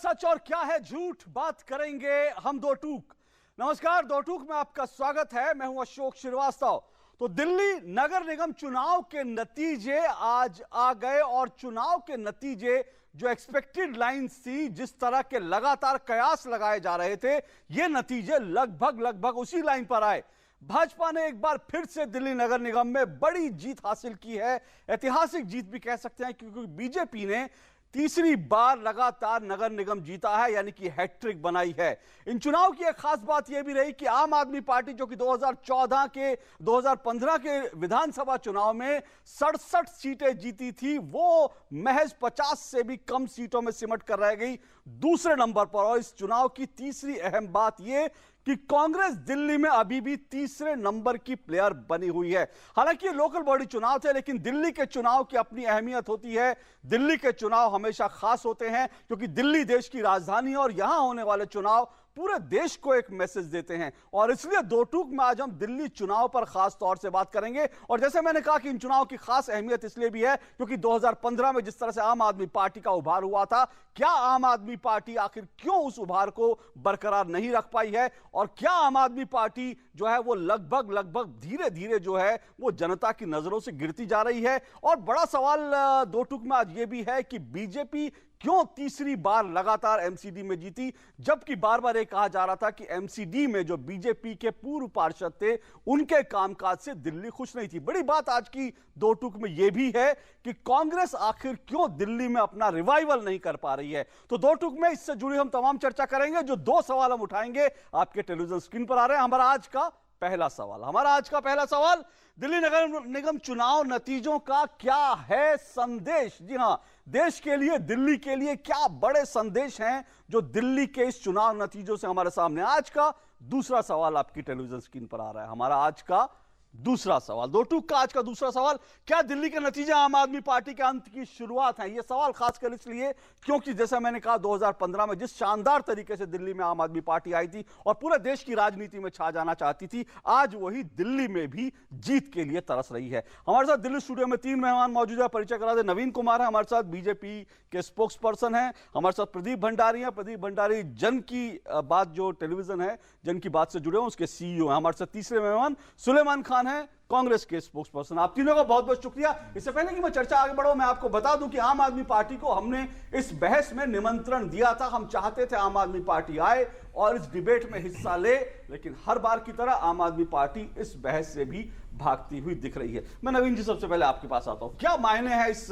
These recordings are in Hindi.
सच और क्या है झूठ, बात करेंगे हम दो टूक। नमस्कार, दो टूक में आपका स्वागत है। मैं हूं अशोक श्रीवास्तव। तो दिल्ली नगर निगम चुनाव के नतीजे आज आ गए और चुनाव के नतीजे जो एक्सपेक्टेड लाइंस थी, जिस तरह के लगातार कयास लगाए जा रहे थे, ये नतीजे लगभग उसी लाइन पर आए। भाजपा ने एक बार फिर से दिल्ली नगर निगम में बड़ी जीत हासिल की है, ऐतिहासिक जीत भी कह सकते हैं, क्योंकि बीजेपी ने तीसरी बार लगातार नगर निगम जीता है, यानी कि हैट्रिक बनाई है। इन चुनाव की एक खास बात यह भी रही कि आम आदमी पार्टी, जो कि 2015 के विधानसभा चुनाव में 67 सीटें जीती थी, वो महज 50 से भी कम सीटों में सिमट कर रह गई दूसरे नंबर पर। और इस चुनाव की तीसरी अहम बात यह कि कांग्रेस दिल्ली में अभी भी तीसरे नंबर की प्लेयर बनी हुई है। हालांकि ये लोकल बॉडी चुनाव थे, लेकिन दिल्ली के चुनाव की अपनी अहमियत होती है। दिल्ली के चुनाव हमेशा खास होते हैं, क्योंकि दिल्ली देश की राजधानी है और यहां होने वाले चुनाव पूरे देश को एक मैसेज देते हैं। और इसलिए दो टूक में आज हम दिल्ली चुनाव पर खास तौर से बात करेंगे। और जैसे मैंने कहा कि इन चुनाव की खास अहमियत इसलिए भी है क्योंकि 2015 में जिस तरह से आम आदमी पार्टी का उभार हुआ था, क्या आम आदमी पार्टी आखिर क्यों उस उभार को बरकरार नहीं रख पाई है, और क्या आम आदमी पार्टी जो है वो लगभग धीरे धीरे जो है वो जनता की नजरों से गिरती जा रही है। और बड़ा सवाल दो टूक में आज ये भी है कि बीजेपी क्यों तीसरी बार लगातार एमसीडी में जीती, जबकि बार बार कहा जा रहा था कि एमसीडी में जो बीजेपी के पूर्व पार्षद थे, उनके कामकाज से दिल्ली खुश नहीं थी। बड़ी बात आज की दो टूक में यह भी है कि कांग्रेस आखिर क्यों दिल्ली में अपना रिवाइवल नहीं कर पा रही है। तो दो टूक में इससे जुड़ी हम तमाम चर्चा करेंगे। जो दो सवाल हम उठाएंगे आपके टेलीविजन स्क्रीन पर आ रहे हैं। हमारा आज का पहला सवाल, दिल्ली नगर निगम चुनाव नतीजों का क्या है संदेश। जी हां, देश के लिए, दिल्ली के लिए क्या बड़े संदेश हैं जो दिल्ली के इस चुनाव नतीजों से हमारे सामने। आज का दूसरा सवाल आपकी टेलीविजन स्क्रीन पर आ रहा है। हमारा आज का दूसरा सवाल, दो टूक का आज का दूसरा सवाल, क्या दिल्ली के नतीजे आम आदमी पार्टी के अंत की शुरुआत है। यह सवाल खासकर इसलिए क्योंकि जैसा मैंने कहा 2015 में जिस शानदार तरीके से दिल्ली में आम आदमी पार्टी आई थी और पूरे देश की राजनीति में छा जाना चाहती थी, आज वही दिल्ली में भी जीत के लिए तरस रही है। हमारे साथ दिल्ली स्टूडियो में 3 मेहमान मौजूद है। परिचय करा दे, नवीन कुमार है हमारे साथ, बीजेपी के स्पोक्स पर्सन है। हमारे साथ प्रदीप भंडारी है। प्रदीप भंडारी जन की बात जो टेलीविजन है, जन की बात से जुड़े हैं, उसके सीईओ हैं। हमारे साथ तीसरे मेहमान सुलेमान खान है, कांग्रेस के स्पोक्स पर्सन। आप तीनों का बहुत बहुत शुक्रिया। इससे पहले कि मैं चर्चा आगे बढ़ाऊं, मैं आपको बता दूं कि आम आदमी पार्टी को हमने इस बहस में निमंत्रण दिया था। हम चाहते थे आम आदमी पार्टी आए और इस डिबेट में हिस्सा ले, लेकिन हर बार की तरह आम आदमी पार्टी इस बहस से भी भागती हुई दिख रही है। मैं नवीन जी सबसे पहले आपके पास आता हूं। क्या मायने हैं इस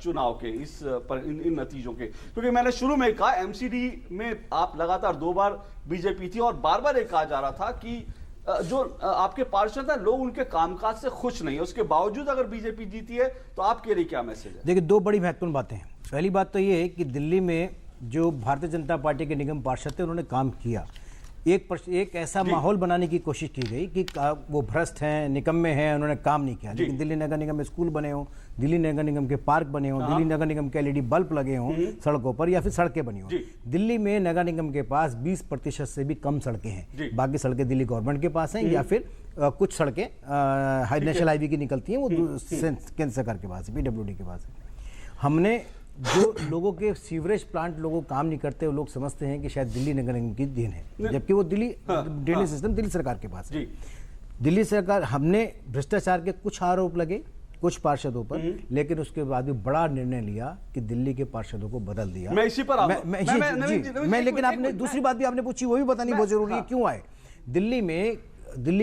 चुनाव के, इन नतीजों के? क्योंकि मैंने शुरू में कहा एमसीडी में आप लगातार 2 बार बीजेपी थी और बार बार कहा जा रहा था कि जो आपके पार्षद हैं, लोग उनके कामकाज से खुश नहीं है। उसके बावजूद अगर बीजेपी जीती है तो आपके लिए क्या मैसेज है? देखिए, 2 बड़ी महत्वपूर्ण बातें हैं। पहली बात तो ये है कि दिल्ली में जो भारतीय जनता पार्टी के निगम पार्षद थे, उन्होंने काम किया। एक ऐसा माहौल बनाने की कोशिश की गई कि वो भ्रष्ट हैं, निकम्मे हैं, उन्होंने काम नहीं किया। लेकिन दिल्ली नगर निगम में स्कूल बने हों, दिल्ली नगर निगम के पार्क बने हों, दिल्ली नगर निगम के एलईडी बल्ब लगे हों सड़कों पर, या फिर सड़कें बनी हों। दिल्ली में नगर निगम के पास 20% से भी कम सड़कें हैं। बाकी सड़कें दिल्ली गवर्नमेंट के पास हैं, या फिर कुछ सड़कें नेशनल हाईवे की निकलती हैं, वो केंद्र सरकार के पास है, पीडब्ल्यूडी के पास है। हमने जो लोगों के सीवरेज प्लांट लोगों काम नहीं करते, वो लोग समझते हैं कि शायद दिल्ली नगर निगम की देन है, जबकि वो दिल्ली ड्रेनेज सिस्टम दिल्ली सरकार के पास है। दिल्ली सरकार, हमने भ्रष्टाचार के कुछ आरोप लगे कुछ पार्षदों पर, लेकिन उसके बाद भी बड़ा निर्णय लिया कि दिल्ली के पार्षदों को बदल दिया। मैं इसी पर लेकिन आपने दूसरी बात भी आपने पूछी, वो भी बतानी बहुत जरूरी है, क्यों आए। दिल्ली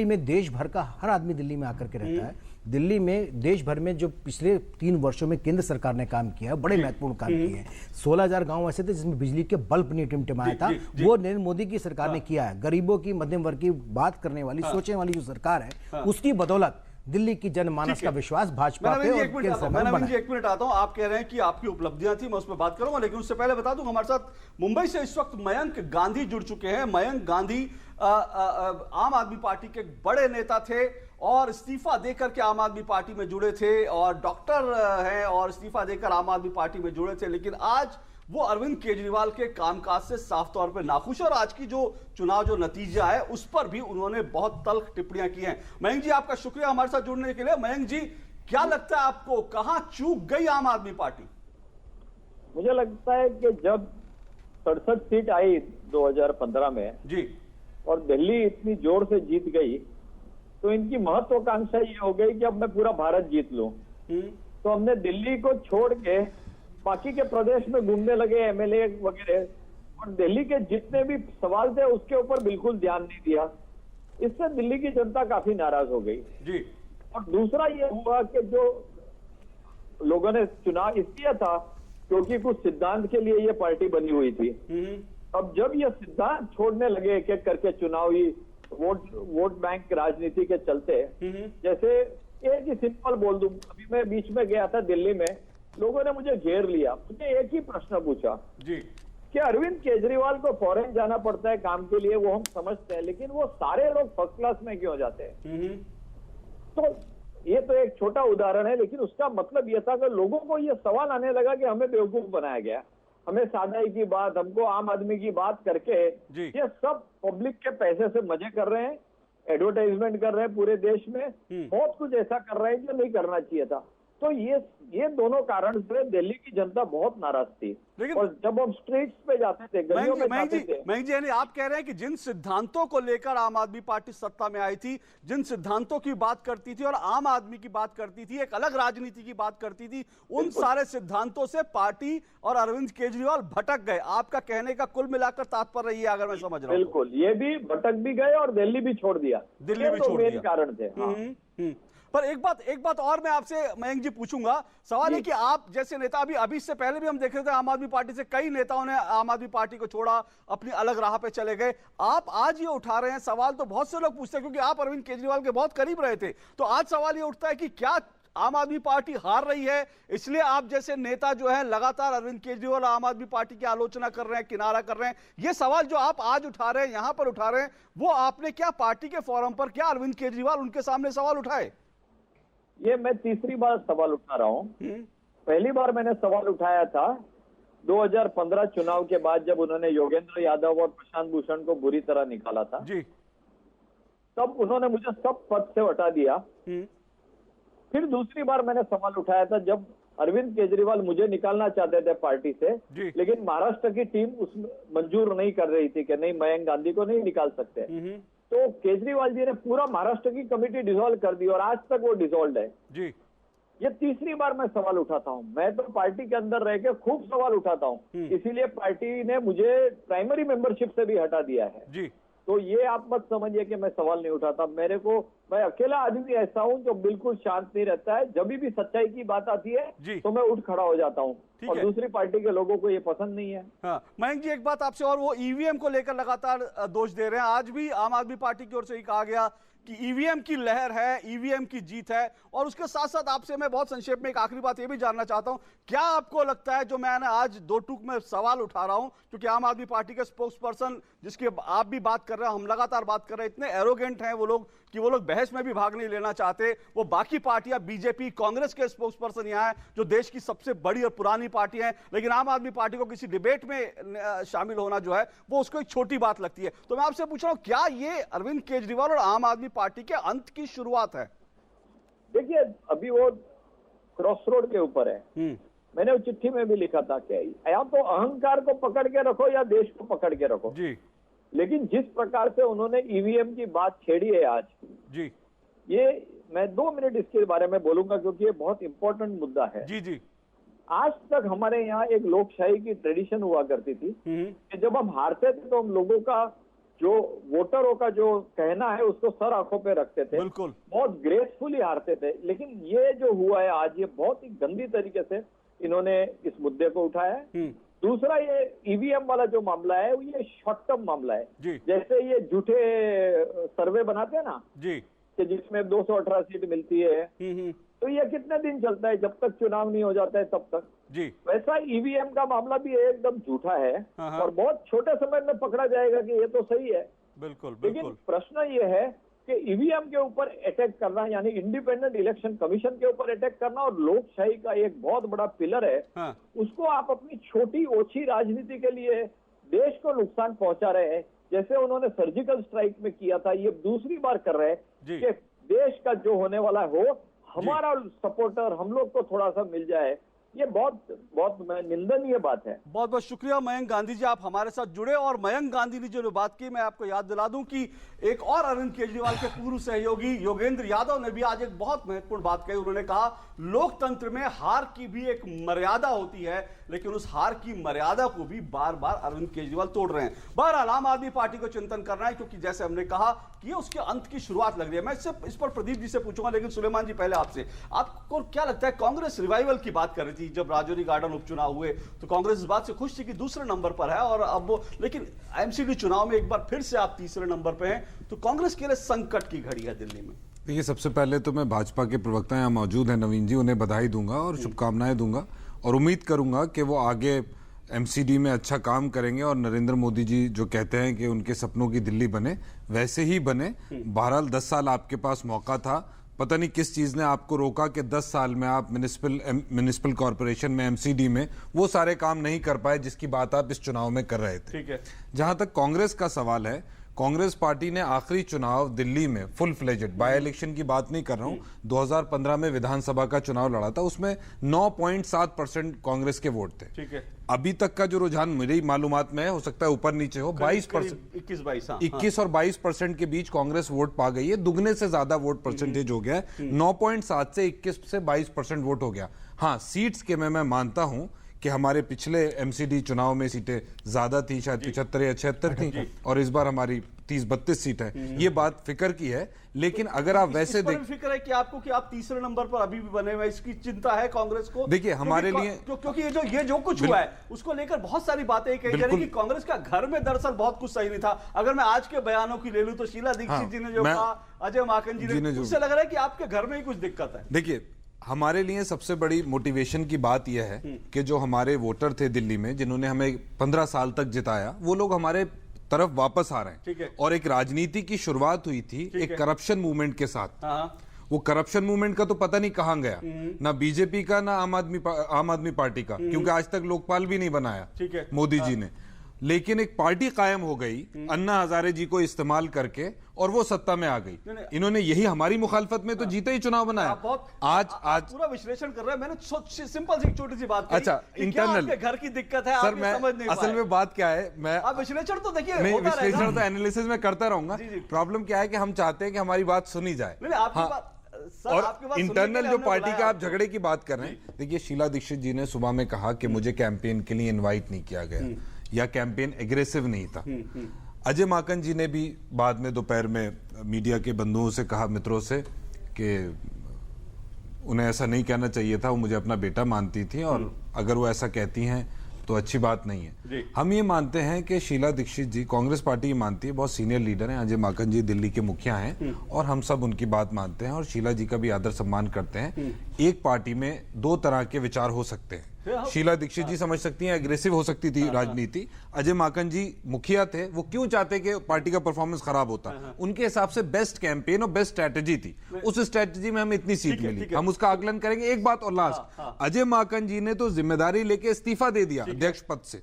में देश भर का हर आदमी दिल्ली में आकर के रहता है। दिल्ली में देश भर में जो पिछले 3 वर्षों में केंद्र सरकार ने काम किया है, बड़े महत्वपूर्ण काम किए हैं। 16,000 गांव ऐसे थे जिसमें बिजली के बल्ब नहीं टिमटिमाया था, वो नरेंद्र मोदी की सरकार ने किया है। गरीबों की, मध्यम वर्ग की बात करने वाली, सोचने वाली जो सरकार है, उसकी बदौलत दिल्ली की जनमानस का विश्वास भाजपा पे और केंद्र सरकार पर। एक मिनट आता हूं। आप कह रहे हैं कि आपकी उपलब्धियां थी, मैं उस पर बात करूंगा, लेकिन उससे पहले बता दूं हमारे साथ मुंबई से इस वक्त मयंक गांधी जुड़ चुके हैं। मयंक गांधी आम आदमी पार्टी के बड़े नेता थे और इस्तीफा देकर के आम आदमी पार्टी में जुड़े थे, और डॉक्टर हैं और इस्तीफा देकर आम आदमी पार्टी में जुड़े थे, लेकिन आज वो अरविंद केजरीवाल के कामकाज से साफ तौर पे नाखुश है और आज की जो चुनाव जो नतीजा है उस पर भी उन्होंने बहुत तल्ख टिप्पणियां की हैं। मयंक जी, आपका शुक्रिया हमारे साथ जुड़ने के लिए। मयंक जी, क्या लगता है आपको, कहां चूक गई आम आदमी पार्टी? मुझे लगता है कि जब 67 सीट आई 2015 में जी और दिल्ली इतनी जोर से जीत गई, तो इनकी महत्वाकांक्षा ये हो गई कि अब मैं पूरा भारत जीत लूं। तो हमने दिल्ली को छोड़ के बाकी के प्रदेश में घूमने लगे, एमएलए वगैरह, और दिल्ली के जितने भी सवाल थे उसके ऊपर बिल्कुल ध्यान नहीं दिया। इससे दिल्ली की जनता काफी नाराज हो गई जी। और दूसरा ये हुआ कि जो लोगों ने चुनाव इसलिए था क्योंकि कुछ सिद्धांत के लिए ये पार्टी बनी हुई थी। अब जब ये सिद्धांत छोड़ने लगे एक एक करके चुनावी वोट बैंक राजनीति के चलते, जैसे एक ही सिंपल बोल दूं, अभी मैं बीच में गया था दिल्ली में, लोगों ने मुझे घेर लिया, मुझे एक ही प्रश्न पूछा जी कि अरविंद केजरीवाल को फॉरेन जाना पड़ता है काम के लिए, वो हम समझते हैं, लेकिन वो सारे लोग फर्स्ट क्लास में क्यों जाते हैं? तो ये तो एक छोटा उदाहरण है, लेकिन उसका मतलब ये था कि लोगों को ये सवाल आने लगा कि हमें बेवकूफ बनाया गया, हमें सादाई की बात, हमको आम आदमी की बात करके ये सब पब्लिक के पैसे से मजे कर रहे हैं, एडवर्टाइजमेंट कर रहे हैं पूरे देश में, बहुत कुछ ऐसा कर रहे हैं जो नहीं करना चाहिए था। तो ये दोनों कारण से दिल्ली की जनता बहुत नाराज थी। और जब हम स्ट्रीट्स पे जाते थे, गलियों में जाते थे, मयंक जी, यानी आप कह रहे हैं कि जिन सिद्धांतों को लेकर आम आदमी पार्टी सत्ता में आई थी, जिन सिद्धांतों की बात करती थी और आम आदमी की बात करती थी, एक अलग राजनीति की बात करती थी, उन सारे सिद्धांतों से पार्टी और अरविंद केजरीवाल भटक गए। आपका कहने का कुल मिलाकर तात्पर्य ये, अगर मैं समझ रहा हूं। बिल्कुल, ये भी भटक भी गए और दिल्ली भी छोड़ दिया, दिल्ली भी छोड़ दिया, कारण थे। पर एक बात और मैं आपसे मयंक जी पूछूंगा। सवाल है कि आप जैसे नेता, अभी इससे पहले भी हम देख रहे थे आम आदमी पार्टी से कई नेताओं ने आम आदमी पार्टी को छोड़ा, अपनी अलग राह पे चले गए। आप आज ये उठा रहे हैं सवाल, तो बहुत से लोग पूछते हैं, क्योंकि आप अरविंद केजरीवाल के बहुत करीब रहे थे, तो आज सवाल ये उठता है कि क्या आम आदमी पार्टी हार रही है, इसलिए आप जैसे नेता जो है लगातार अरविंद केजरीवाल आम आदमी पार्टी की आलोचना कर रहे हैं, किनारा कर रहे हैं? ये सवाल जो आप आज उठा रहे हैं, यहां पर उठा रहे हैं, वो आपने क्या पार्टी के फोरम पर, क्या अरविंद केजरीवाल उनके सामने सवाल उठाए? ये मैं तीसरी बार सवाल उठा रहा हूँ। पहली बार मैंने सवाल उठाया था 2015 चुनाव के बाद, जब उन्होंने योगेंद्र यादव और प्रशांत भूषण को बुरी तरह निकाला था जी। तब उन्होंने मुझे सब पद से हटा दिया। फिर दूसरी बार मैंने सवाल उठाया था जब अरविंद केजरीवाल मुझे निकालना चाहते थे पार्टी से, लेकिन महाराष्ट्र की टीम उसमें मंजूर नहीं कर रही थी कि नहीं, मयंक गांधी को नहीं निकाल सकते। तो केजरीवाल जी ने पूरा महाराष्ट्र की कमेटी डिसॉल्व कर दी और आज तक वो डिसॉल्व है जी। ये तीसरी बार मैं सवाल उठाता हूँ। मैं तो पार्टी के अंदर रह के खूब सवाल उठाता हूँ, इसीलिए पार्टी ने मुझे प्राइमरी मेंबरशिप से भी हटा दिया है जी। तो ये आप मत समझिए कि मैं सवाल नहीं उठाता। मैं अकेला आदमी ऐसा हूँ जो बिल्कुल शांत नहीं रहता है। जब भी सच्चाई की बात आती है तो मैं उठ खड़ा हो जाता हूँ, और दूसरी पार्टी के लोगों को ये पसंद नहीं है। हाँ, मयंक जी, एक बात आपसे और, वो ईवीएम को लेकर लगातार दोष दे रहे हैं। आज भी आम आदमी पार्टी की ओर से ही कहा गया कि ईवीएम की लहर है, ईवीएम की जीत है। और उसके साथ साथ आपसे मैं बहुत संक्षेप में एक आखिरी बात ये भी जानना चाहता हूं, क्या आपको लगता है, जो मैंने आज दो टूक में सवाल उठा रहा हूं, क्योंकि आम आदमी पार्टी के स्पोक्स पर्सन जिसकी आप भी बात कर रहे हैं, हम लगातार बात कर रहे हैं, इतने एरोगेंट हैं वो लोग कि वो लोग बहस में भी भाग नहीं लेना चाहते। वो बाकी पार्टियां, बीजेपी, कांग्रेस के स्पोक्स पर्सन यहाँ है जो देश की सबसे बड़ी और पुरानी पार्टी है, लेकिन आम आदमी पार्टी को किसी डिबेट में शामिल होना जो है वो उसको एक छोटी बात लगती है। तो मैं आपसे पूछ रहा हूं, क्या ये अरविंद केजरीवाल और आम आदमी पार्टी के अंत की शुरुआत है? देखिए, अभी वो क्रॉस रोड के ऊपर है। मैंने वो चिट्ठी में भी लिखा था कि या तो अहंकार को पकड़ के रखो या देश को पकड़ के रखो जी। लेकिन जिस प्रकार से उन्होंने ईवीएम की बात छेड़ी है आज जी, ये मैं 2 मिनट इसके बारे में बोलूंगा क्योंकि ये बहुत इंपॉर्टेंट मुद्दा है जी। जी, आज तक हमारे यहाँ एक लोकशाही की ट्रेडिशन हुआ करती थी कि जब हम हारते थे तो हम लोगों का, जो वोटरों का जो कहना है उसको सर आंखों पे रखते थे, बिल्कुल बहुत ग्रेसफुली हारते थे। लेकिन ये जो हुआ है आज, ये बहुत ही गंदी तरीके से इन्होंने इस मुद्दे को उठाया है। दूसरा, ये ईवीएम वाला जो मामला है ये शॉर्ट टर्म मामला है जी। जैसे ये झूठे सर्वे बनाते हैं ना जी, कि जिसमें 218 सीट मिलती है, तो ये कितने दिन चलता है, जब तक चुनाव नहीं हो जाता है तब तक जी। वैसा ईवीएम का मामला भी एकदम झूठा है और बहुत छोटे समय में पकड़ा जाएगा कि ये तो सही है। बिल्कुल, लेकिन प्रश्न ये है कि ईवीएम के ऊपर अटैक करना, यानी इंडिपेंडेंट इलेक्शन कमीशन के ऊपर अटैक करना, और लोकशाही का एक बहुत बड़ा पिलर है, उसको आप अपनी छोटी ओछी राजनीति के लिए देश को नुकसान पहुंचा रहे हैं। जैसे उन्होंने सर्जिकल स्ट्राइक में किया था, ये दूसरी बार कर रहे हैं कि देश का जो होने वाला हो, हमारा सपोर्टर हम लोग को थोड़ा सा मिल जाए। ये बहुत बहुत निंदनीय बात है। बहुत बहुत शुक्रिया मयंक गांधी जी, आप हमारे साथ जुड़े। और मयंक गांधी ने जो बात की, मैं आपको याद दिला दूं कि एक और अरविंद केजरीवाल के पूर्व सहयोगी योगेंद्र यादव ने भी आज एक बहुत महत्वपूर्ण बात कही। उन्होंने कहा लोकतंत्र में हार की भी एक मर्यादा होती है, लेकिन उस हार की मर्यादा को भी बार बार अरविंद केजरीवाल तोड़ रहे हैं। बहरहाल आम आदमी पार्टी को चिंतन करना है, क्योंकि जैसे हमने कहा कि ये उसके अंत की शुरुआत लग रही है। मैं इस पर प्रदीप जी से पूछूंगा, लेकिन सुलेमान जी पहले आपसे, आपको क्या लगता है? कांग्रेस रिवाइवल की बात कर रही थी जब राजौरी गार्डन उपचुनाव हुए, तो कांग्रेस इस बात से खुश थी कि दूसरे नंबर पर है, और अब लेकिन एमसीडी चुनाव में एक बार फिर से आप तीसरे नंबर पर हैं, तो कांग्रेस के लिए संकट की घड़ी है दिल्ली में। देखिए, सबसे पहले तो मैं भाजपा के प्रवक्ता यहाँ मौजूद हैं नवीन जी, उन्हें बधाई दूंगा और शुभकामनाएं दूंगा, और उम्मीद करूंगा कि वो आगे एमसीडी में अच्छा काम करेंगे और नरेंद्र मोदी जी जो कहते हैं कि उनके सपनों की दिल्ली बने, वैसे ही बने। बहरहाल 10 साल आपके पास मौका था, पता नहीं किस चीज ने आपको रोका कि 10 साल में आप म्युनिसिपल कॉर्पोरेशन में, एमसीडी में वो सारे काम नहीं कर पाए जिसकी बात आप इस चुनाव में कर रहे थे। ठीक है। जहां तक कांग्रेस का सवाल है, कांग्रेस पार्टी ने आखिरी चुनाव दिल्ली में फुल फ्लेजेड, बाय इलेक्शन की बात नहीं कर रहा हूं, 2015 में विधानसभा का चुनाव लड़ा था, उसमें 9.7% कांग्रेस के वोट थे। ठीक है। अभी तक का जो रुझान मेरी मालूमात में है, हो सकता है ऊपर नीचे हो, 22%, 21 और 22% के बीच कांग्रेस वोट पा गई है। दुगने से ज्यादा वोट परसेंटेज हो गया है, 9.7 से 21 से 22% वोट हो गया। हाँ, सीट्स के मैं मानता हूं कि हमारे पिछले एमसीडी चुनाव में सीटें ज्यादा थी, शायद 75 या 76 थी, और इस बार हमारी 30-32 सीट है। ये बात फिक्र की है, लेकिन अगर आप वैसे फिक्र है कि आपको कि आप तीसरे नंबर पर अभी भी बने हुए, इसकी चिंता है कांग्रेस को? देखिए, हमारे लिए क्योंकि ये जो कुछ हुआ है उसको लेकर बहुत सारी बातें कही जा रही कि कांग्रेस का घर में दरअसल बहुत कुछ सही नहीं था। अगर मैं आज के बयानों की ले लूं तो शीला दीक्षित जी ने जो कहा, अजय माकन जी ने, उससे लग रहा है कि आपके घर में ही कुछ दिक्कत है। देखिए, हमारे लिए सबसे बड़ी मोटिवेशन की बात यह है कि जो हमारे वोटर थे दिल्ली में, जिन्होंने हमें 15 साल तक जिताया, वो लोग हमारे तरफ वापस आ रहे हैं। और एक राजनीति की शुरुआत हुई थी एक करप्शन मूवमेंट के साथ। वो करप्शन मूवमेंट का तो पता नहीं कहां गया, ना बीजेपी का, ना आम आदमी पार्टी का, क्योंकि आज तक लोकपाल भी नहीं बनाया मोदी जी ने। लेकिन एक पार्टी कायम हो गई अन्ना हजारे जी को इस्तेमाल करके, और वो सत्ता में आ गई। इन्होंने यही हमारी मुखालफत में तो जीते ही चुनाव बनाया। आज पूरा विश्लेषण कर रहे हैं। मैंने सिंपल सी छोटी सी बात कही। अच्छा, इंटरनल घर की दिक्कत है, सर, मैं समझ नहीं असल में बात क्या है, मैं आप विश्लेषण तो देखिए, नहीं, विश्लेषण तो एनालिसिस में करता रहूंगा। प्रॉब्लम क्या है कि हम चाहते हैं कि हमारी बात सुनी जाए। और इंटरनल जो पार्टी का आप झगड़े की बात कर रहे हैं, देखिए, शीला दीक्षित जी ने सुबह में कहा कि मुझे कैंपेन के लिए इनवाइट नहीं किया गया, या कैंपेन एग्रेसिव नहीं था। अजय माकन जी ने भी बाद में दोपहर में मीडिया के बंधुओं से कहा, मित्रों से, कि उन्हें ऐसा नहीं कहना चाहिए था, वो मुझे अपना बेटा मानती थी, और अगर वो ऐसा कहती हैं तो अच्छी बात नहीं है। हम ये मानते हैं कि शीला दीक्षित जी, कांग्रेस पार्टी ये मानती है, बहुत सीनियर लीडर हैं, अजय माकन जी दिल्ली के मुखिया हैं, और हम सब उनकी बात मानते हैं और शीला जी का भी आदर सम्मान करते हैं। एक पार्टी में दो तरह के विचार हो सकते हैं। शीला दीक्षित जी समझ सकती हैं एग्रेसिव हो सकती थी राजनीति, अजय माकन जी मुखिया थे, वो क्यों चाहते कि पार्टी का परफॉर्मेंस खराब होता, उनके हिसाब से बेस्ट कैंपेन और बेस्ट स्ट्रेटेजी थी। उस स्ट्रेटेजी में हमें इतनी सीट मिली, हम उसका आकलन करेंगे। एक बात और लास्ट, अजय माकन जी ने तो जिम्मेदारी लेके इस्तीफा दे दिया अध्यक्ष पद से।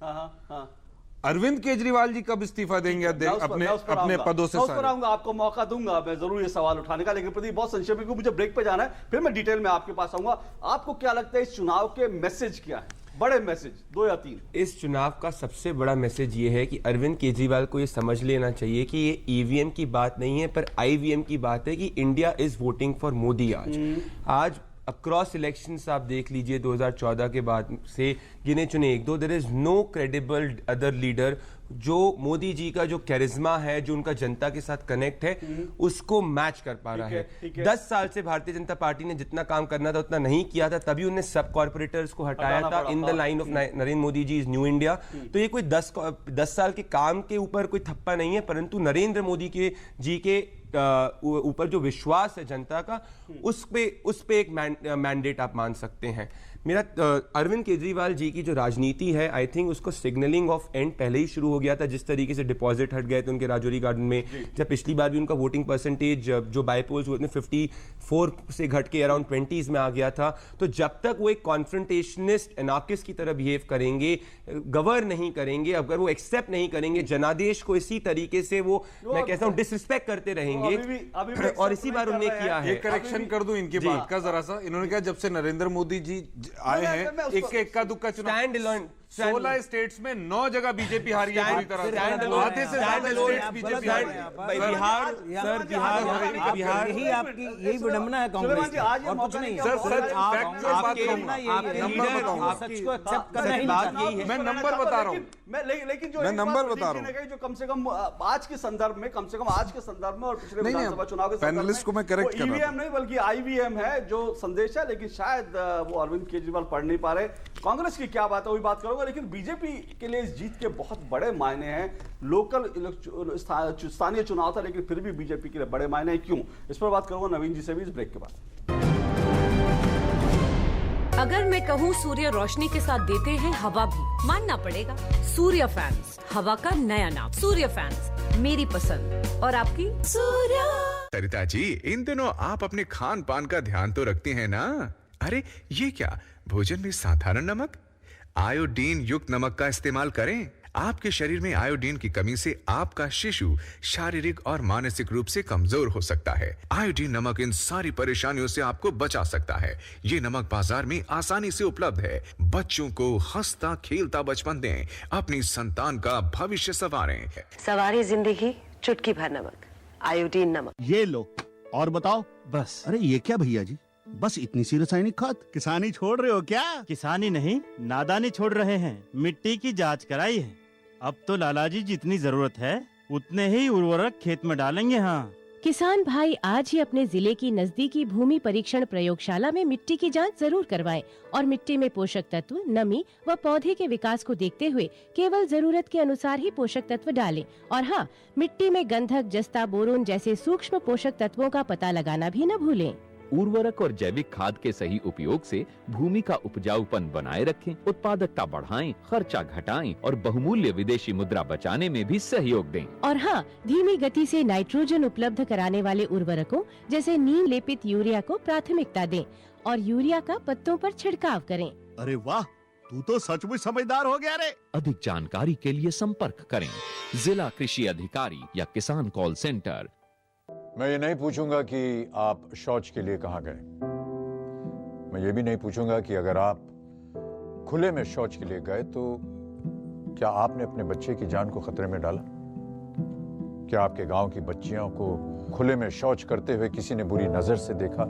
अरविंद केजरीवाल जी कब इस्तीफा देंगे अपने पदों से? आपको मौका दूंगा मैं जरूर ये सवाल उठाने का, लेकिन प्रदीप बहुत संक्षेप में, मुझे ब्रेक पे जाना है, फिर मैं डिटेल में आपके पास आऊंगा। आपको क्या लगता है इस चुनाव के मैसेज क्या है, बड़े मैसेज 2 या 3? इस चुनाव का सबसे बड़ा मैसेज ये है कि अरविंद केजरीवाल को ये समझ लेना चाहिए कि ये ईवीएम की बात नहीं है, पर आईवीएम की बात है कि India is voting for Modi. आज अक्रॉस इलेक्शंस आप देख लीजिए 2014 के बाद से गिने चुने 1-2, there is no credible other leader जो मोदी जी का जो कैरिज्मा है, जो उनका जनता के साथ कनेक्ट है, उसको मैच कर पा रहा है। 10 साल से भारतीय जनता पार्टी ने जितना काम करना था उतना नहीं किया था, तभी उन्हें सब कॉर्पोरेटर्स को हटाया था in the line of Narendra Modi ji is new India. तो ये कोई 10 साल के काम के ऊपर कोई थप्पा नहीं है, परंतु नरेंद्र मोदी जी के ऊपर जो विश्वास है जनता का, उस पे एक मैंडेट आप मान सकते हैं। मेरा अरविंद केजरीवाल जी की जो राजनीति है, आई थिंक उसको सिग्नलिंग ऑफ एंड पहले ही शुरू हो गया था। जिस तरीके से डिपॉजिट हट गए थे उनके राजौरी गार्डन में, जब पिछली बार भी उनका वोटिंग परसेंटेज जो बाईपोल्स हुए थे 54 से घट के अराउंड 20s में आ गया था। तो जब तक वो एक कॉन्फ्रंटेशनिस्ट एनार्किस्ट की तरह बिहेव करेंगे, गवर्न नहीं करेंगे, अगर वो एक्सेप्ट नहीं करेंगे जनादेश को, इसी तरीके से वो मैं कहता हूं डिसरिस्पेक्ट करते रहेंगे, करेंगे। और इसी बार उन्होंने किया है। एक करेक्शन कर दूं इनकी बात का जरा सा। इन्होंने कहा जब से नरेंद्र मोदी जी आए हैं इक्का दुक्का चुनाव 16 स्टेट्स में 9 जगह बीजेपी हारी है पूरी तरह से। आधे से ज्यादा स्टेट्स बीजेपी हारी है। बिहार यही आपकी यही विडंबना है कांग्रेस की, और कुछ नहीं। सर सच फैक्चुअल बात कहूंगा, नंबर बताऊंगा, सच को एक्सेप्ट करना ही नहीं। मैं नंबर बता रहा हूँ, लेकिन जो मैं नंबर बता रहा हूँ जो कम से कम आज के संदर्भ में और पिछले विधानसभा चुनाव के पैनलिस्ट को मैं करेक्ट कर रहा हूं। ईवीएम नहीं बल्कि आईवीएम है जो संदेश है, लेकिन शायद वो अरविंद केजरीवाल पढ़ नहीं पा रहे। कांग्रेस की क्या बात है वही बात करूंगा, लेकिन बीजेपी के लिए इस जीत के बहुत बड़े मायने हैं। लोकल स्थानीय चुनाव था लेकिन फिर भी बीजेपी के लिए बड़े मायने हैं। क्यों, इस पर बात करूंगा नवीन जी से भी इस ब्रेक के बाद। अगर मैं कहूँ सूर्य रोशनी के साथ देते हैं हवा भी, मानना पड़ेगा। सूर्य फैंस, हवा का नया नाम। सूर्य फैंस, मेरी पसंद। और आपकी? सूर्य। सरिता जी, इन दिनों आप अपने खान पान का ध्यान तो रखती हैं ना? अरे ये क्या, भोजन में साधारण नमक? आयोडीन युक्त नमक का इस्तेमाल करें। आपके शरीर में आयोडीन की कमी से आपका शिशु शारीरिक और मानसिक रूप से कमजोर हो सकता है। आयोडीन नमक इन सारी परेशानियों से आपको बचा सकता है। ये नमक बाजार में आसानी से उपलब्ध है। बच्चों को हंसता खेलता बचपन दें, अपनी संतान का भविष्य संवारें। सवारी जिंदगी चुटकी भर नमक, आयोडीन नमक। ये लो और बताओ बस। अरे ये क्या भैया जी, बस इतनी सी रासायनिक खाद? किसानी छोड़ रहे हो क्या? किसानी नहीं, नादानी छोड़ रहे हैं। मिट्टी की जांच कराई है। अब तो लालाजी जितनी जरूरत है उतने ही उर्वरक खेत में डालेंगे। हाँ, किसान भाई आज ही अपने जिले की नजदीकी भूमि परीक्षण प्रयोगशाला में मिट्टी की जांच जरूर करवाएं और मिट्टी में पोषक तत्व, नमी व पौधे के विकास को देखते हुए केवल जरूरत के अनुसार ही पोषक तत्व डालें। और हाँ, मिट्टी में गंधक, जस्ता, बोरोन जैसे सूक्ष्म पोषक तत्वों का पता लगाना भी न भूलें। उर्वरक और जैविक खाद के सही उपयोग से भूमि का उपजाऊपन बनाए रखें, उत्पादकता बढ़ाएं, खर्चा घटाएं और बहुमूल्य विदेशी मुद्रा बचाने में भी सहयोग दें। और हाँ, धीमी गति से नाइट्रोजन उपलब्ध कराने वाले उर्वरकों जैसे नीम लेपित यूरिया को प्राथमिकता दें और यूरिया का पत्तों पर छिड़काव करें। अरे वाह, तू तो सचमुच समझदार हो गया रे। अधिक जानकारी के लिए संपर्क करें जिला कृषि अधिकारी या किसान कॉल सेंटर। मैं ये नहीं पूछूंगा कि आप शौच के लिए कहां गए। मैं ये भी नहीं पूछूंगा कि अगर आप खुले में शौच के लिए गए तो क्या आपने अपने बच्चे की जान को खतरे में डाला? क्या आपके गांव की बच्चियों को खुले में शौच करते हुए किसी ने बुरी नजर से देखा?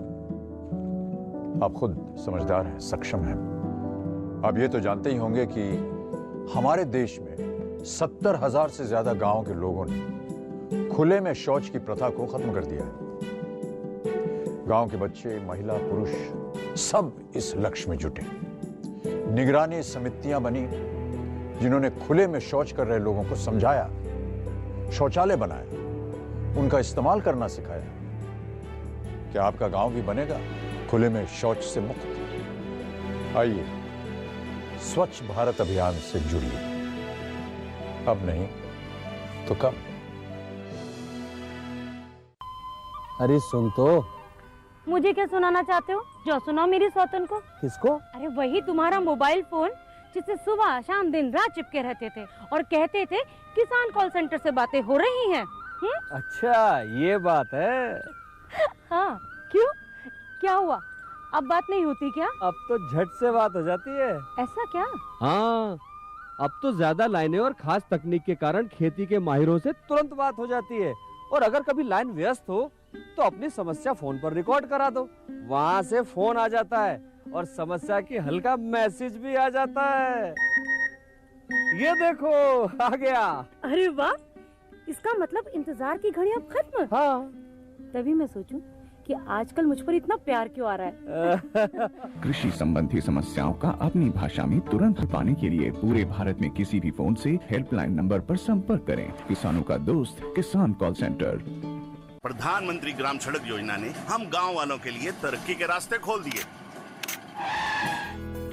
आप खुद समझदार हैं, सक्षम हैं। आप ये तो जानते ही होंगे कि हमारे देश में 70,000 से ज्यादा गांवों के लोगों ने खुले में शौच की प्रथा को खत्म कर दिया है। गांव के बच्चे, महिला, पुरुष सब इस लक्ष्य में जुटे। निगरानी समितियां बनी जिन्होंने खुले में शौच कर रहे लोगों को समझाया, शौचालय बनाया, उनका इस्तेमाल करना सिखाया। क्या आपका गांव भी बनेगा खुले में शौच से मुक्त? आइए स्वच्छ भारत अभियान से जुड़िए। अब नहीं तो कब? अरे सुन तो। मुझे क्या सुनाना चाहते हो? जो सुनाओ मेरी सौतन को। किसको? अरे वही तुम्हारा मोबाइल फोन जिससे सुबह शाम दिन रात चिपके रहते थे और कहते थे किसान कॉल सेंटर से बातें हो रही हैं। अच्छा ये बात है। हाँ, क्यों, क्या हुआ? अब बात नहीं होती क्या? अब तो झट से बात हो जाती है। ऐसा क्या? हाँ, अब तो ज्यादा लाइनें और खास तकनीक के कारण खेती के माहिरों से तुरंत बात हो जाती है। और अगर कभी लाइन व्यस्त हो तो अपनी समस्या फोन पर रिकॉर्ड करा दो, वहाँ से फोन आ जाता है और समस्या की हल का मैसेज भी आ जाता है। ये देखो आ गया। अरे वाह, इसका मतलब इंतजार की घड़ी अब खत्म। हाँ, तभी मैं सोचूं कि आजकल मुझ पर इतना प्यार क्यों आ रहा है। कृषि संबंधी समस्याओं का अपनी भाषा में तुरंत हल पाने के लिए पूरे भारत में किसी भी फोन से हेल्पलाइन नंबर पर संपर्क करें। किसानों का दोस्त किसान कॉल सेंटर। प्रधानमंत्री ग्राम सड़क योजना ने हम गांव वालों के लिए तरक्की के रास्ते खोल दिए।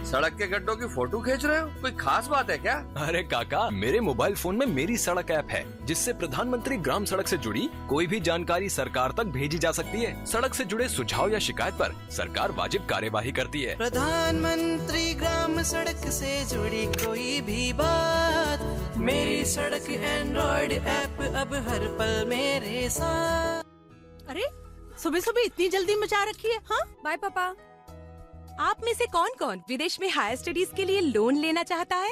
सड़क के गड्ढों की फोटो खींच रहे हो? कोई खास बात है क्या? अरे काका, मेरे मोबाइल फोन में मेरी सड़क ऐप है जिससे प्रधानमंत्री ग्राम सड़क से जुड़ी कोई भी जानकारी सरकार तक भेजी जा सकती है। सड़क से जुड़े सुझाव या शिकायत पर सरकार वाजिब कार्यवाही करती है। प्रधानमंत्री ग्राम सड़क से जुड़ी कोई भी बात, मेरी सड़क एंड्रॉइड ऐप अब हर पल मेरे साथ। अरे सुबह सुबह इतनी जल्दी मचा रखी है। हाँ बाय पापा। आप में से कौन कौन विदेश में हायर स्टडीज के लिए लोन लेना चाहता है?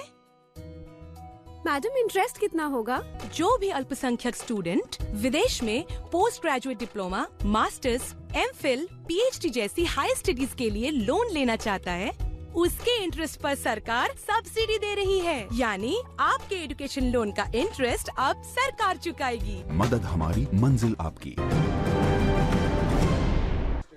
मैडम इंटरेस्ट कितना होगा? जो भी अल्पसंख्यक स्टूडेंट विदेश में post graduate diploma, masters, MPhil, PhD जैसी हायर स्टडीज के लिए लोन लेना चाहता है, उसके इंटरेस्ट पर सरकार सब्सिडी दे रही है। यानी आपके एजुकेशन लोन का इंटरेस्ट अब सरकार चुकाएगी। मदद हमारी, मंजिल आपकी।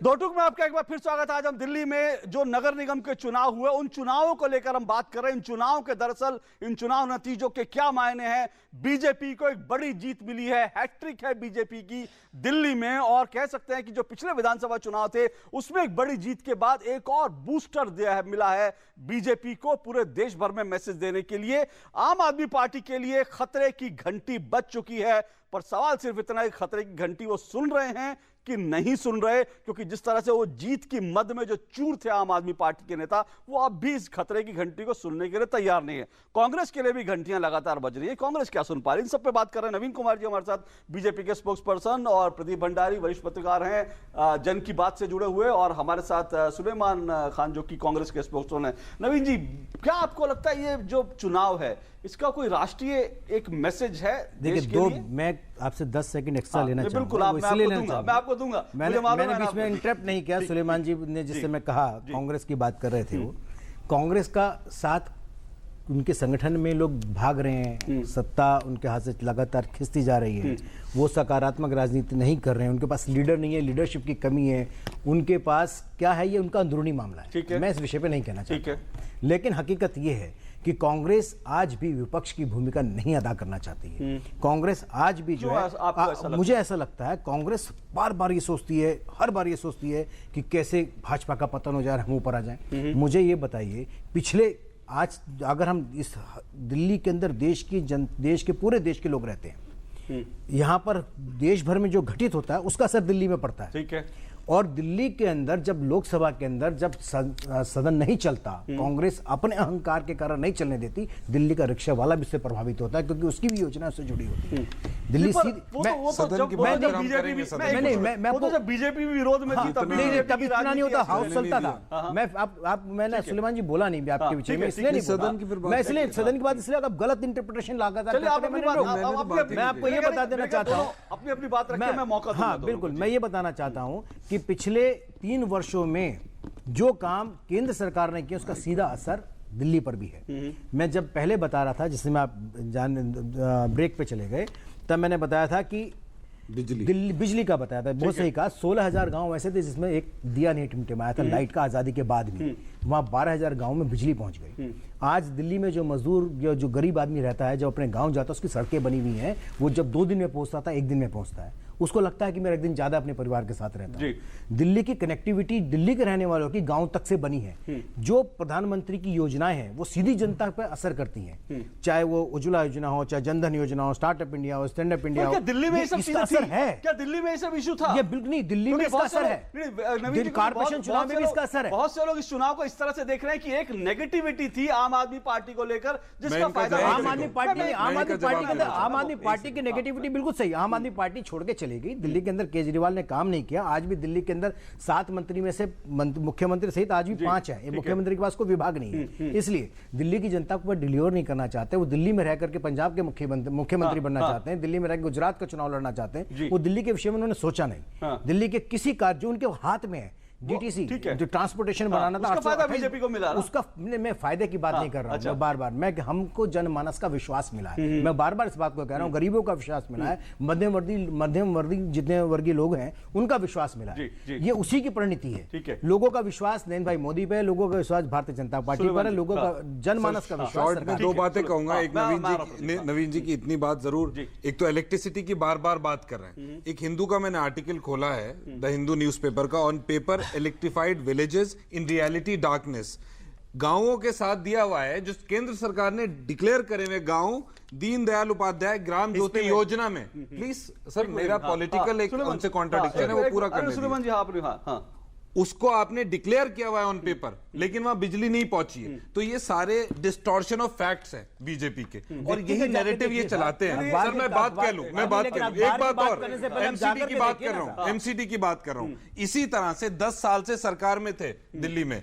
दो टूक में आपका एक बार फिर स्वागत है। आज हम दिल्ली में जो नगर निगम के चुनाव हुए उन चुनावों को लेकर हम बात कर रहे हैं। इन चुनावों के दरअसल इन चुनाव नतीजों के क्या मायने हैं। बीजेपी को एक बड़ी जीत मिली है, हैट्रिक है बीजेपी की दिल्ली में, और कह सकते हैं कि जो पिछले विधानसभा चुनाव थे उसमें एक बड़ी जीत के बाद एक और बूस्टर मिला है बीजेपी को पूरे देश भर में मैसेज देने के लिए। आम आदमी पार्टी के लिए खतरे की घंटी बज चुकी है, पर सवाल सिर्फ इतना है खतरे की घंटी वो सुन रहे हैं कि नहीं सुन रहे, क्योंकि जिस तरह से वो जीत की मद में जो चूर थे आम आदमी पार्टी के नेता, वो अब भी इस खतरे की घंटी को सुनने के लिए तैयार नहीं है। कांग्रेस के लिए भी घंटियां लगातार बज रही है, कांग्रेस क्या सुन पा रही है, इन सब पे बात कर रहे हैं। नवीन कुमार जी हमारे साथ, बीजेपी के स्पोक्स पर्सन, और प्रदीप भंडारी वरिष्ठ पत्रकार हैं जन की बात से जुड़े हुए, और हमारे साथ सुलेमान खान जो कि कांग्रेस के स्पोक्स पर्सन है। नवीन जी, क्या आपको लगता है ये जो चुनाव है इसका कोई राष्ट्रीय एक मैसेज है? देखिए, मैं आपसे 10 सेकंड एक्स्ट्रा लेना चाहूंगा। बिल्कुल, मैं आपको दूंगा। मैंने बीच में इंटरप्ट नहीं किया। सुलेमान जी ने जिससे मैं कहा कांग्रेस की बात कर रहे थे, वो कांग्रेस का साथ उनके संगठन में लोग भाग रहे हैं, सत्ता उनके हाथ से लगातार खिंचती जा रही है, वो सकारात्मक राजनीति नहीं कर रहे हैं, उनके पास लीडर नहीं है, लीडरशिप की कमी है, उनके पास क्या है, ये उनका अंदरूनी मामला है। मैं इस विषय पे नहीं कहना चाहता, लेकिन हकीकत ये है कि कांग्रेस आज भी विपक्ष की भूमिका नहीं अदा करना चाहती है। कांग्रेस आज भी जो है, मुझे ऐसा लगता है कांग्रेस बार बार ये सोचती है, हर बार ये सोचती है कि कैसे भाजपा का पतन हो जाए, हम ऊपर आ जाएं। मुझे ये बताइए, पिछले आज अगर हम इस दिल्ली के अंदर देश के पूरे देश के लोग रहते हैं, यहाँ पर देश भर में जो घटित होता है उसका असर दिल्ली में पड़ता है। ठीक है। और दिल्ली के अंदर जब लोकसभा के अंदर जब सदन नहीं चलता, कांग्रेस अपने अहंकार के कारण नहीं चलने देती, दिल्ली का रिक्शा वाला भी इससे प्रभावित होता है, क्योंकि उसकी भी योजना उससे जुड़ी होती है। दिल्ली बीजेपी विरोध में थी तब इतना नहीं होता, हाउस चलता था। मैंने सुलेमान जी बोला नहीं आपके विषय में, इसलिए नहीं बोला मैं, इसलिए सदन की बात इसलिए गलत इंटरप्रिटेशन लगातार। मैं आपको ये बता देना चाहता हूँ, अपनी अपनी बात रखिए, मैं मौका दूंगा। हाँ बिल्कुल, मैं ये बताना चाहता हूँ कि पिछले 3 वर्षों में जो काम केंद्र सरकार ने किया उसका सीधा असर दिल्ली पर भी है। मैं जब पहले बता रहा था, जिसमें आप ब्रेक पे चले गए, तब मैंने बताया था कि बिजली का बताया था, बहुत सही कहा। 16,000 गांव ऐसे थे जिसमें एक दिया नहीं टिमटिमाया था लाइट का, आजादी के बाद भी। वहां 12,000 गांव में बिजली पहुंच गई। आज दिल्ली में जो मजदूर जो गरीब आदमी रहता है, जो अपने गांव जाता है, उसकी सड़कें बनी हुई हैं, वो जब 2 दिन में पहुंचता था 1 दिन में पहुंचता है। उसको लगता है कि मेरा एक दिन ज्यादा अपने परिवार के साथ रहता है। दिल्ली की कनेक्टिविटी दिल्ली के रहने वालों की गांव तक से बनी है। जो प्रधानमंत्री की योजनाएं हैं वो सीधी जनता पर असर करती हैं, चाहे वो उज्ज्वला योजना हो, चाहे जनधन योजना हो, स्टार्टअप इंडिया हो, स्टैंड अप इंडिया हो। दिल्ली में इसका असर है क्या? दिल्ली में इसका इशू था? ये बिल्कुल नहीं, दिल्ली में इसका असर है। कॉर्पोरेशन चुनाव में भी इसका असर है। बहुत से लोग इस चुनाव को इस तरह से देख रहे हैं कि एक नेगेटिविटी थी आम आदमी पार्टी को लेकर, जिसका फायदा आम आदमी पार्टी के अंदर, आम आदमी पार्टी की नेगेटिविटी बिल्कुल सही। आम आदमी पार्टी छोड़ के चली गई। दिल्ली के अंदर केजरीवाल ने काम नहीं किया। आज भी दिल्ली के अंदर 7 मंत्री में से मुख्यमंत्री सहित आज भी 5 है। मुख्यमंत्री के पास कोई विभाग नहीं है, इसलिए दिल्ली की जनता को डिलीवर नहीं करना चाहते। वो दिल्ली में रह करके पंजाब के मुख्यमंत्री बनना चाहते हैं, दिल्ली में रहकर गुजरात का चुनाव लड़ना चाहते हैं। वो दिल्ली के विषय में उन्होंने सोचा नहीं। दिल्ली के किसी कार्य जो उनके हाथ में है, डीटीसी जो ट्रांसपोर्टेशन बनाना था, उसका फायदा बीजेपी को मिला। उसका मैं फायदे की बात नहीं कर रहा हूं, बार-बार मैं हमको जनमानस का विश्वास मिला है। मैं बार-बार इस बात को कह रहा हूं, गरीबों का विश्वास मिला है, मध्यम वर्गीय जितने वर्गीय लोग हैं उनका विश्वास मिला है। ये उसी की परिणति है। लोगों का विश्वास नरेंद्र भाई मोदी पे, लोगों का विश्वास भारतीय जनता पार्टी पर है, लोगों का जनमानस का विश्वास। शॉर्ट में 2 बातें कहूंगा। एक नवीन जी की इतनी बात जरूर, एक तो इलेक्ट्रिसिटी की बार-बार बात कर रहे हैं। एक हिंदू का मैंने आर्टिकल खोला है, द हिंदू न्यूज़पेपर का, on paper electrified villages in reality darkness. गांवों के साथ दिया हुआ है जो केंद्र सरकार ने डिक्लेयर करे हुए गांव दीनदयाल उपाध्याय ग्राम ज्योति योजना में। प्लीज सर, मेरा पॉलिटिकल एक उनसे कॉन्ट्राडिक्शन है, वो पूरा करने दीजिए। उसको आपने डिक्लेयर किया हुआ है ऑन पेपर, लेकिन वहां बिजली नहीं पहुंची है। तो ये सारे डिस्टॉर्शन ऑफ फैक्ट्स हैं बीजेपी के, और यही नैरेटिव ये चलाते हैं। सर मैं बात कर लूं, एक बात और, एमसीडी की बात कर रहा हूं, एमसीडी की बात कर रहा हूं। इसी तरह से 10 साल से सरकार में थे दिल्ली में,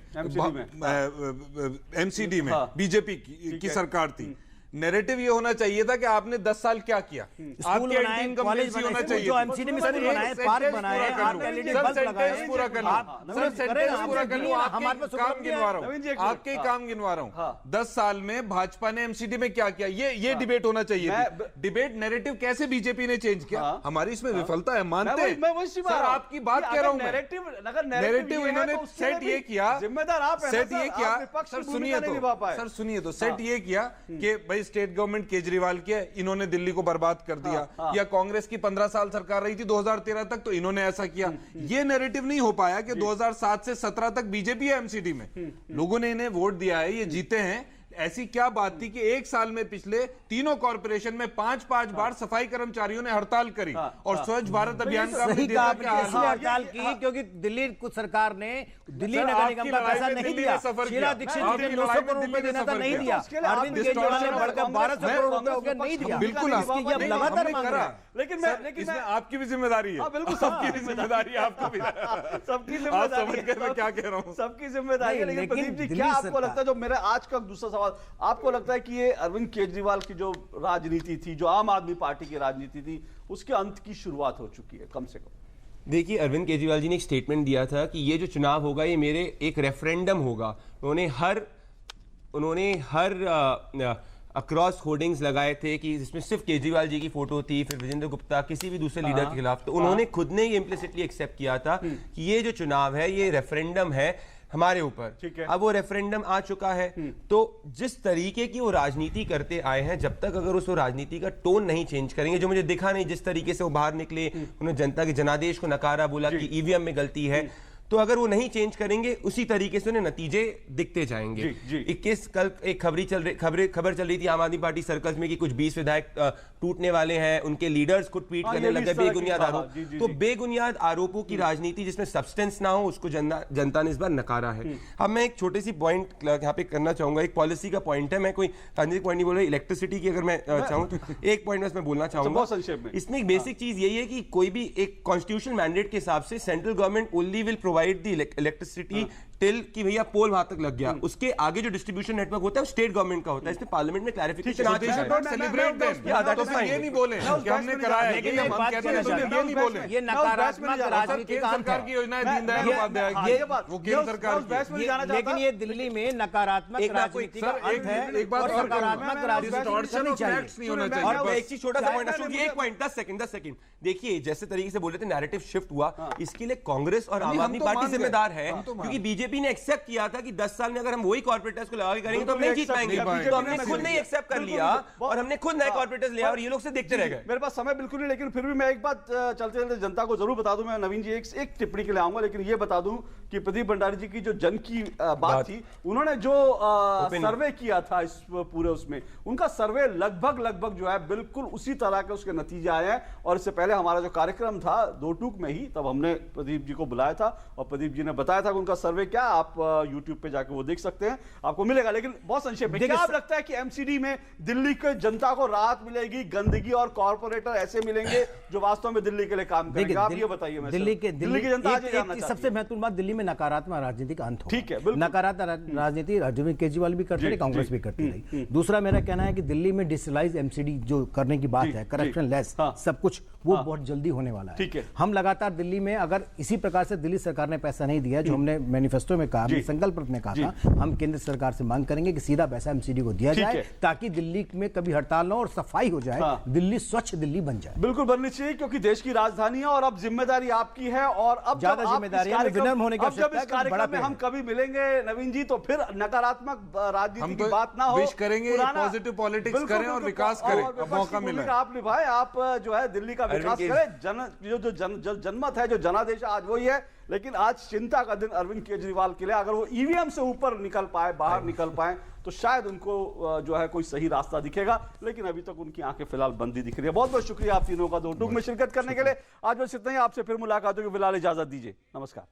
एमसीडी में बीजेपी की सरकार थी। नैरेटिव ये होना चाहिए था कि आपने 10 साल क्या किया, आपके एंटी इनकम्बेंसी होना चाहिए। जो एमसीडी में स्कूल बनाए, पार्क बनाए, आप एलईडी बल्ब लगाए, सेंटेंस पूरा कर लूं, सर सेंटेंस पूरा कर लूं, आपके काम गिनवा रहा हूं, आपके ही काम गिनवा रहा हूं। 10 साल में भाजपा ने एमसीडी में क्या किया, ये डिबेट होना चाहिए। डिबेट नैरेटिव कैसे बीजेपी ने चेंज किया, हमारी इसमें विफलता है, मानते हैं सर, आपकी बात कह रहा हूं। नैरेटिव इन्होंने सेट ये किया, जिम्मेदार आप, सेट ये किया, सर सुनिए तो सेट ये किया कि भाई स्टेट गवर्नमेंट केजरीवाल की है, इन्होंने दिल्ली को बर्बाद कर दिया, या कांग्रेस की 15 साल सरकार रही थी 2013 तक, तो इन्होंने ऐसा किया। ये नैरेटिव नहीं हो पाया कि 2007 से 17 तक बीजेपी है एमसीडी में, लोगों ने इन्हें वोट दिया है, ये जीते हैं। ऐसी क्या बात थी कि एक साल में पिछले तीनों कॉर्पोरेशन में 5-5 बार सफाई कर्मचारियों ने हड़ताल करी, और स्वच्छ भारत अभियान का हड़ताल की क्योंकि दिल्ली सरकार ने दिल्ली नगर निगम का पैसा नहीं दिया। शीला दीक्षित जी ने 900 करोड़ रुपए देना था, नहीं दिया। अरविंद केजरीवाल ने बढ़कर 1200 करोड़ रुपए हो गया, नहीं दिया। बिल्कुल लगातार मांग रहा है, लेकिन इसमें आपकी भी जिम्मेदारी है, बिल्कुल सबकी भी जिम्मेदारी है, आपको भी, सबकी जिम्मेदारी है, मैं क्या कह रहा हूँ, सबकी जिम्मेदारी है। लेकिन प्रदीप जी, क्या आपको लगता है, जो मेरा आज का दूसरा सवाल, आपको लगता है कि ये अरविंद केजरीवाल की जो राजनीति थी, जो आम आदमी पार्टी की राजनीति थी, उसके अंत की शुरुआत हो चुकी है कम से कम? देखिए, अरविंद केजरीवाल जी ने एक स्टेटमेंट दिया था कि ये जो चुनाव होगा ये मेरे एक रेफरेंडम होगा। उन्होंने हर अक्रॉस होर्डिंग्स लगाए थे कि जिसमें सिर्फ केजरीवाल जी की फोटो थी, फिर विजेंद्र गुप्ता, किसी भी दूसरे लीडर के खिलाफ। तो उन्होंने खुद ने ही इम्प्लिसिटली एक्सेप्ट किया था कि ये जो चुनाव है ये रेफरेंडम है हमारे ऊपर। अब वो रेफरेंडम आ चुका है, तो जिस तरीके की वो राजनीति करते आए हैं, जब तक अगर उस राजनीति का टोन नहीं चेंज करेंगे, जो मुझे दिखा नहीं जिस तरीके से वो बाहर निकले, उन्होंने जनता के जनादेश को नकारा, बोला कि ईवीएम में गलती है, तो अगर वो नहीं चेंज करेंगे उसी तरीके से उन्हें नतीजे दिखते जाएंगे। 21 कल एक खबर चल रही थी आम आदमी पार्टी सर्कल्स में कि कुछ 20 विधायक टूटने वाले हैं, उनके लीडर्स को ट्वीट करने लगे बेबुनियाद आरोप। तो बेबुनियाद आरोपों की राजनीति जिसमें सब्सटेंस ना हो, उसको जनता ने इस बार नकारा है। अब मैं एक छोटी सी पॉइंट यहाँ पे करना चाहूंगा, एक पॉलिसी का पॉइंट है, मैं कोई राजनीतिक पॉइंट नहीं बोल रहा, इलेक्ट्रिसिटी की अगर मैं चाहूँ तो एक पॉइंट में बोलना चाहूंगा। इसमें एक बेसिक चीज यही है कि कोई भी एक कॉन्स्टिट्यूशनल मैंडेट के हिसाब से central government only will provide the electricity till कि भैया पोल वहां तक लग गया, उसके आगे जो डिस्ट्रीब्यूशन नेटवर्क होता है वो स्टेट गवर्नमेंट का होता है। इसमें पार्लियामेंट में क्लैरिफिकेशन आ चुका है। सेलिब्रेट देम, ये नहीं बोले कि हमने कराया, लेकिन हम कहते हैं ये नहीं बोले, ये नकारात्मक राजनीति का सरकार की योजना है, दीनदयाल उपाध्याय की, वो केंद्र सरकार की, लेकिन ये दिल्ली में नकारात्मक राजनीति का अंत है। एक बात और सकारात्मक राजनीति नहीं होना चाहिए। और एक चीज छोटा सा पॉइंट, एक पॉइंट 10 सेकंड देखिए, जैसे तरीके से बोले थे नैरेटिव शिफ्ट हुआ, इसके लिए कांग्रेस और आम आदमी पार्टी जिम्मेदार है, क्योंकि बीजेपी ने एक्सेप्ट किया था कि 10 साल में अगर हम वही कॉर्पोरेटर्स को लगा के करेंगे तो हम नहीं जीत पाएंगे। तो हमने खुद नहीं एक्सेप्ट कर लिया और हमने खुद नए कॉर्पोरेटर्स लिया और ये लोग से देखते रह गए। मेरे पास समय बिल्कुल नहीं, लेकिन फिर भी मैं एक बात चलते चलते जनता को जरूर बता दूं। मैं नवीन जी एक टिप्पणी के लिए आऊंगा, लेकिन ये बता दूं कि प्रदीप भंडारी जी की जो जन की बात थी, उन्होंने जो सर्वे किया था इस पूरे उसमें, उनका सर्वे लगभग जो है बिल्कुल उसी तरह के उसके नतीजे आए हैं। और इससे पहले हमारा जो कार्यक्रम था दो टूक में ही, तब हमने प्रदीप जी को बुलाया था और प्रदीप जी ने बताया था कि उनका सर्वे क्या, आप यूट्यूब पे जाके वो देख सकते हैं, आपको मिलेगा। लेकिन बहुत संक्षेप में, क्या आप लगता है कि एमसीडी में दिल्ली के जनता को राहत मिलेगी, गंदगी और कॉर्पोरेटर ऐसे मिलेंगे जो वास्तव में दिल्ली के लिए काम करेंगे? आप ये बताइए। दिल्ली की जनता आज जानना चाहती है। सबसे महत्वपूर्ण बात, दिल्ली में नकारात्मक राजनीति का अंत हो। ठीक है, नकारात्मक राजनीति अरविंद केजरीवाल भी करते रहे, कांग्रेस भी करती रही। दूसरा मेरा कहना है कि दिल्ली में डिजिटलाइज एमसीडी जो करने की बात है, करप्शन लेस सब कुछ, वो बहुत जल्दी होने वाला है। हम लगातार दिल्ली में, अगर इसी प्रकार से दिल्ली सरकार ने पैसा नहीं दिया, जो हमने मैनिफेस्टो में कहा, संकल्प में कहा था, हम केंद्र सरकार से मांग करेंगे कि सीधा पैसा एमसीडी को दिया जाए, ताकि दिल्ली में कभी हड़ताल न हो और सफाई हो जाए, दिल्ली स्वच्छ दिल्ली बन जाए। बिल्कुल बननी चाहिए, क्योंकि देश की राजधानी है और अब जिम्मेदारी आपकी है। और अब ज्यादा जिम्मेदारी है, विनम्र होने की आवश्यकता है। इस कार्यक्रम में हम कभी मिलेंगे नवीन जी, तो फिर नकारात्मक राजनीति की बात ना हो, विश करेंगे, पॉजिटिव पॉलिटिक्स करें और विकास करें, मौका मिले आप निभाएं, आप जो है दिल्ली का विकास करें। जो जनमत है, जो जनादेश आज वही है। लेकिन आज चिंता का दिन अरविंद केजरीवाल के लिए, अगर वो ईवीएम से ऊपर निकल पाए, बाहर निकल पाए, तो शायद उनको जो है कोई सही रास्ता दिखेगा। लेकिन अभी तक उनकी आंखें फिलहाल बंदी दिख रही है। बहुत बहुत शुक्रिया आप तीनों का दो टूक में शिरकत करने के लिए। आज बस इतना ही, आपसे फिर मुलाकात होगी, फिलहाल इजाजत दीजिए, नमस्कार।